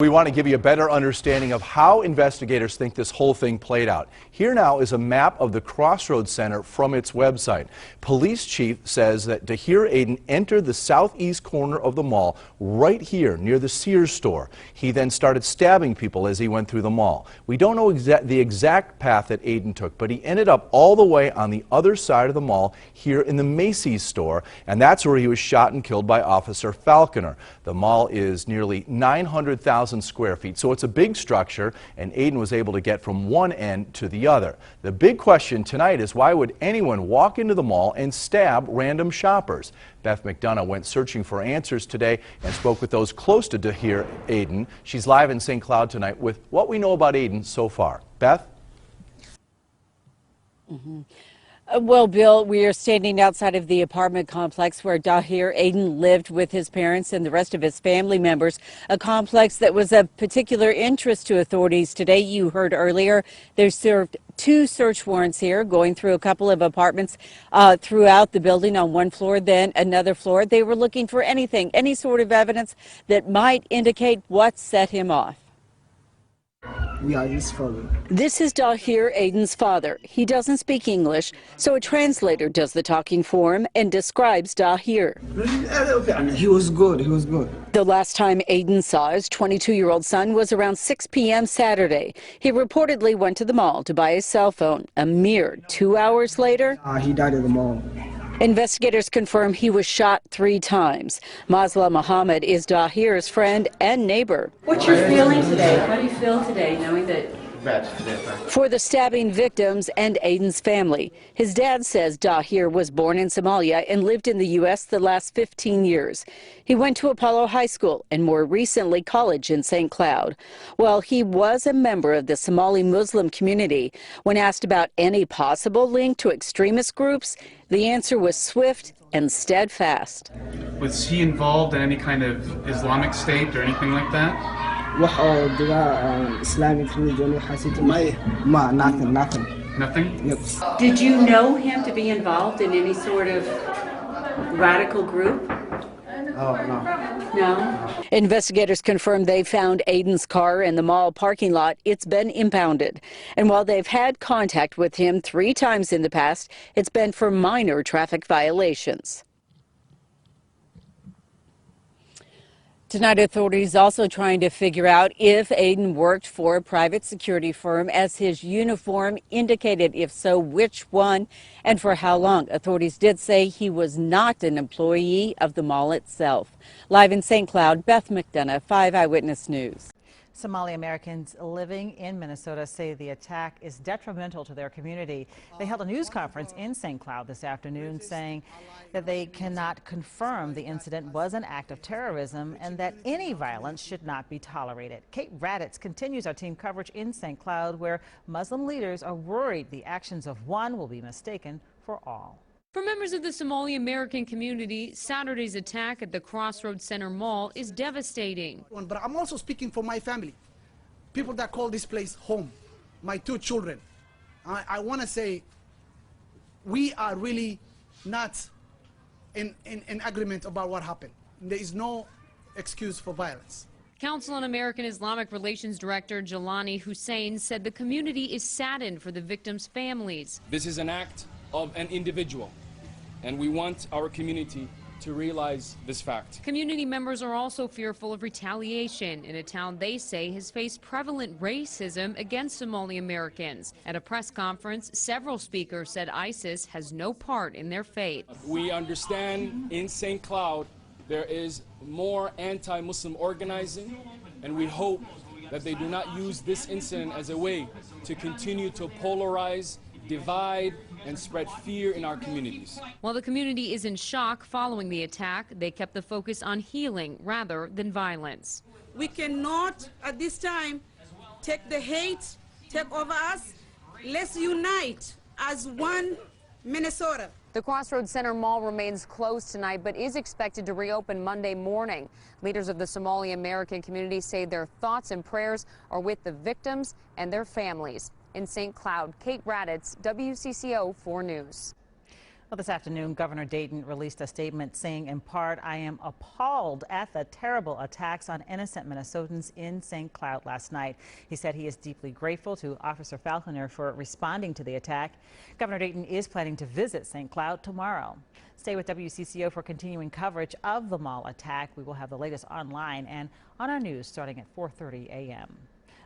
We want to give you a better understanding of how investigators think this whole thing played out. Here now is a map of the Crossroads Center from its website. Police chief says that Dahir Aden entered the southeast corner of the mall right here near the Sears store. He then started stabbing people as he went through the mall. We don't know the exact path that Aden took, but he ended up all the way on the other side of the mall here in the Macy's store, and that's where he was shot and killed by Officer Falconer. The mall is nearly 900,000 square feet, so it's a big structure, and Aden was able to get from one end to the other. The big question tonight is, why would anyone walk into the mall and stab random shoppers? Beth McDonough went searching for answers today and spoke with those close to Dahir Aden. She's live in St. Cloud tonight with what we know about Aden so far. Beth? Well, Bill, we are standing outside of the apartment complex where Dahir Aden lived with his parents and the rest of his family members, a complex that was of particular interest to authorities today. You heard earlier, they served 2 search warrants here, going through a couple of apartments throughout the building on one floor, then another floor. They were looking for anything, any sort of evidence that might indicate what set him off. We are his father. This is Dahir Aden's father. He doesn't speak English, so a translator does the talking for him and describes Dahir. He was good. He was good. The last time Aden saw his 22-year-old son was around 6 p.m. Saturday. He reportedly went to the mall to buy a cell phone. A mere 2 hours later, He died at the mall. investigators confirm he was shot 3 times. Masla Muhammad is Dahir's friend and neighbor. What's your feeling today? How do you feel today knowing that? For the stabbing victims and Aden's family. His dad says Dahir was born in Somalia and lived in the U.S. the last 15 years. He went to Apollo High School and more recently college in St. Cloud. Well, he was a member of the Somali Muslim community. When asked about any possible link to extremist groups, the answer was swift and steadfast. Was he involved in any kind of Islamic State or anything like that? Islamic religion. Nothing. Nothing? Yep. Did you know him to be involved in any sort of radical group? Oh, no. No? Investigators confirmed they found Aden's car in the mall parking lot. It's been impounded. And while they've had contact with him 3 times in the past, it's been for minor traffic violations. Tonight, authorities also trying to figure out if Aden worked for a private security firm, as his uniform indicated. If so, which one and for how long. Authorities did say he was not an employee of the mall itself. Live in St. Cloud, Beth McDonough, 5 Eyewitness News. Somali Americans living in Minnesota say the attack is detrimental to their community. They held a news conference in St. Cloud this afternoon saying that they cannot confirm the incident was an act of terrorism and that any violence should not be tolerated. Kate Raditz continues our team coverage in St. Cloud, where Muslim leaders are worried the actions of one will be mistaken for all. For members of the Somali American community, Saturday's attack at the Crossroads Center Mall is devastating. But I'm also speaking for my family, people that call this place home, my 2 children. I want to say we are really not in agreement about what happened. There is no excuse for violence. Council on American Islamic Relations Director Jelani Hussein said the community is saddened for the victims' families. This is an act of an individual, and we want our community to realize this fact. Community members are also fearful of retaliation in a town they say has faced prevalent racism against Somali Americans. At a press conference, several speakers said ISIS has no part in their fate. We understand in St. Cloud there is more anti-Muslim organizing, and we hope that they do not use this incident as a way to continue to polarize, divide, and spread fear in our communities. While the community is in shock following the attack, they kept the focus on healing rather than violence. We cannot, at this time, take the hate, take over us. Let's unite as one Minnesota. The Crossroads Center Mall remains closed tonight, but is expected to reopen Monday morning. Leaders of the Somali American community say their thoughts and prayers are with the victims and their families. In St. Cloud, Kate Raditz, WCCO 4 News. Well, this afternoon, Governor Dayton released a statement saying, in part, I am appalled at the terrible attacks on innocent Minnesotans in St. Cloud last night. He said he is deeply grateful to Officer Falconer for responding to the attack. Governor Dayton is planning to visit St. Cloud tomorrow. Stay with WCCO for continuing coverage of the mall attack. We will have the latest online and on our news starting at 4:30 a.m.